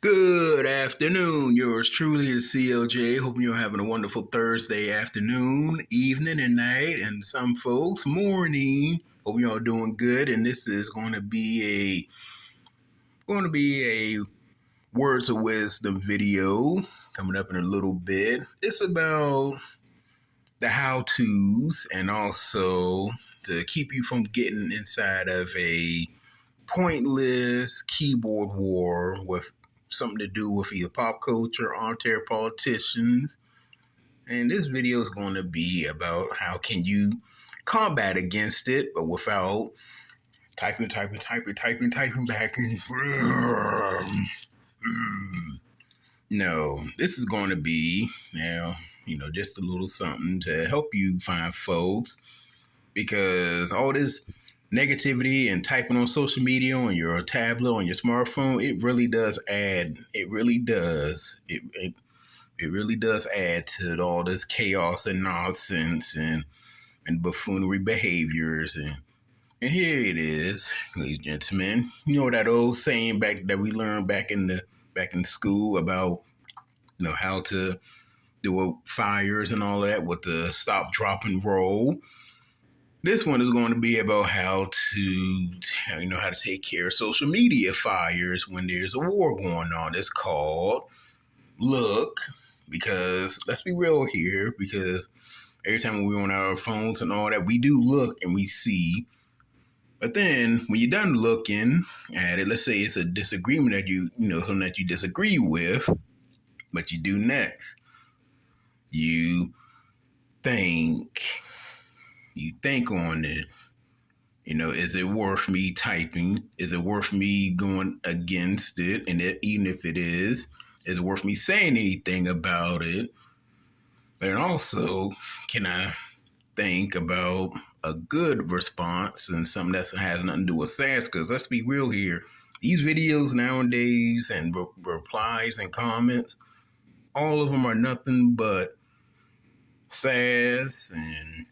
Good afternoon. Yours truly is CLJ. Hope you're having a wonderful Thursday afternoon, evening, and night, and some folks morning. Hope you're all doing good. And this is going to be a words of wisdom video coming up in a little bit. It's about the how-tos and also to keep you from getting inside of a pointless keyboard war with something to do with either pop culture, armchair politicians. And this video is going to be about how can you combat against it, but without typing back and no, this is going to be now, just a little something to help you find folks, because all this negativity and typing on social media, on your tablet, on your smartphone, it really does add. It really does. It really does add to all this chaos and nonsense and buffoonery behaviors. And here it is, ladies and gentlemen. You know that old saying that we learned back in school about how to do fires and all of that with the stop, drop, and roll. This one is going to be about how to take care of social media fires when there's a war going on. It's called look, because let's be real here, because every time we're on our phones and all that, we do look and we see. But then when you're done looking at it, let's say it's a disagreement that something that you disagree with, what you do next? You think on it. Is it worth me typing? Is it worth me going against it? And even if it is it worth me saying anything about it? But then also, can I think about a good response and something that has nothing to do with sass? Because let's be real here. These videos nowadays and replies and comments, all of them are nothing but sass and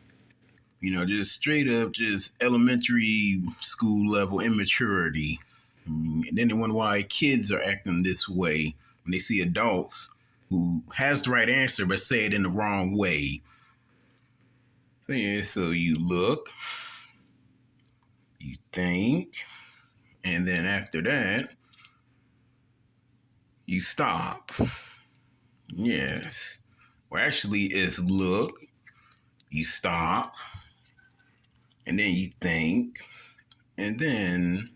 just straight up, just elementary school level immaturity. And then they wonder why kids are acting this way when they see adults who has the right answer but say it in the wrong way. So you look, you think, and then after that, you stop. Yes. Well, actually, it's look, you stop, and then you think, and then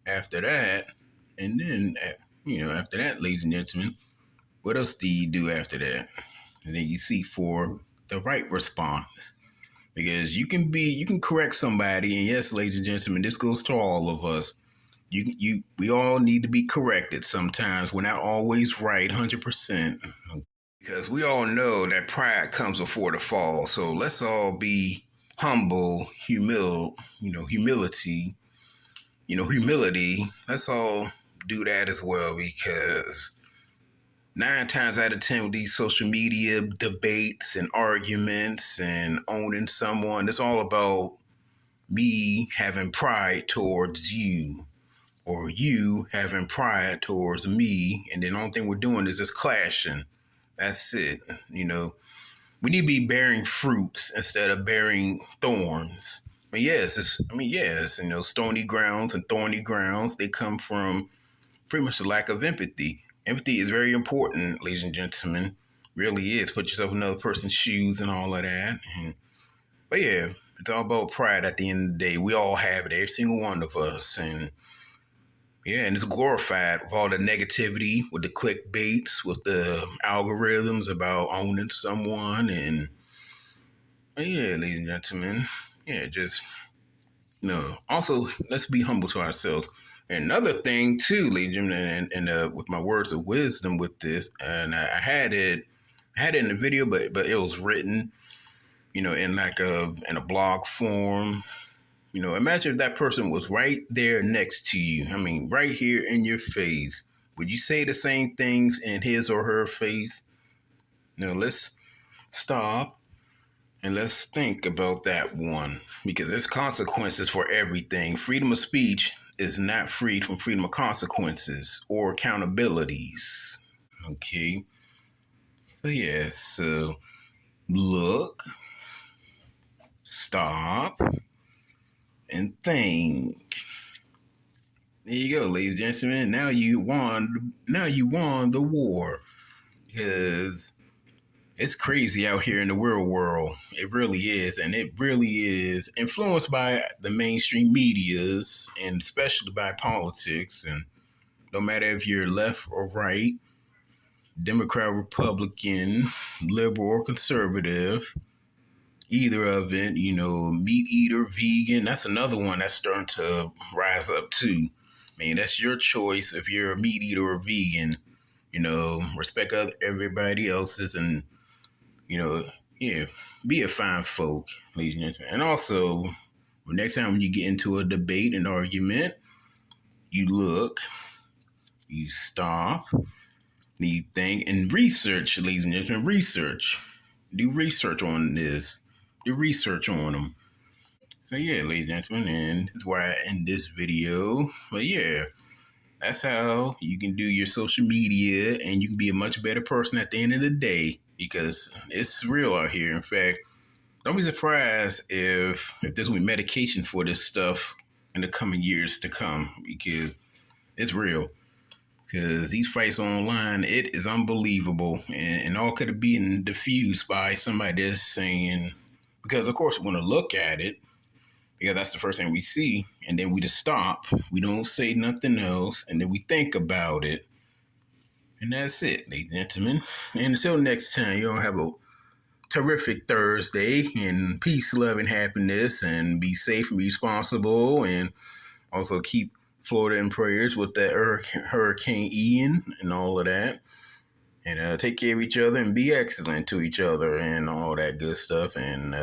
after that, after that, ladies and gentlemen, what else do you do after that? And then you seek for the right response, because you can correct somebody, and yes, ladies and gentlemen, this goes to all of us. We all need to be corrected sometimes. We're not always right 100%. Because we all know that pride comes before the fall. So let's all be humble, humility. Let's all do that as well, because 9 times out of 10 with these social media debates and arguments and owning someone, it's all about me having pride towards you or you having pride towards me. And then the only thing we're doing is just clashing. That's it. We need to be bearing fruits instead of bearing thorns. But yes, stony grounds and thorny grounds, they come from pretty much a lack of empathy. Empathy is very important, ladies and gentlemen. Really is. Put yourself in another person's shoes and all of that. But yeah, it's all about pride at the end of the day. We all have it, every single one of us. And yeah, and it's glorified with all the negativity, with the clickbaits, with the algorithms about owning someone. And yeah, ladies and gentlemen, also, let's be humble to ourselves. Another thing too, ladies and gentlemen, and with my words of wisdom with this, and I had it in the video, but it was written, in a blog form. Imagine if that person was right there next to you. I mean, right here in your face. Would you say the same things in his or her face? Let's stop and let's think about that one, because there's consequences for everything. Freedom of speech is not freed from freedom of consequences or accountabilities. Okay. So, yeah, so look, stop, and think. There you go, ladies and gentlemen. Now you won. Now you won the war, because it's crazy out here in the real world. It really is, and it really is influenced by the mainstream medias, and especially by politics. And no matter if you're left or right, Democrat, Republican, liberal, or conservative, either of it, meat eater, vegan, that's another one that's starting to rise up too. I mean, that's your choice if you're a meat eater or vegan. Respect everybody else's, and, yeah, be a fine folk, ladies and gentlemen. And also, next time when you get into a debate, an argument, you look, you stop, you think, and research, ladies and gentlemen, research. Do research on this. Do research on them. So yeah, ladies and gentlemen, and that's where I end this video. But yeah, that's how you can do your social media, and you can be a much better person at the end of the day, because it's real out here. In fact, don't be surprised if there's going to be medication for this stuff in the coming years to come, because it's real. Because these fights online, it is unbelievable, and all could have been diffused by somebody that's saying, because of course we're going to look at it, because that's the first thing we see, and then we just stop. We don't say nothing else, and then we think about it. And that's it, ladies and gentlemen. And until next time, y'all have a terrific Thursday, and peace, love, and happiness, and be safe and be responsible, and also keep Florida in prayers with that Hurricane Ian and all of that. And take care of each other and be excellent to each other and all that good stuff. And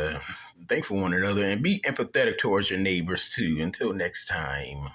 thank for one another, and be empathetic towards your neighbors too. Until next time.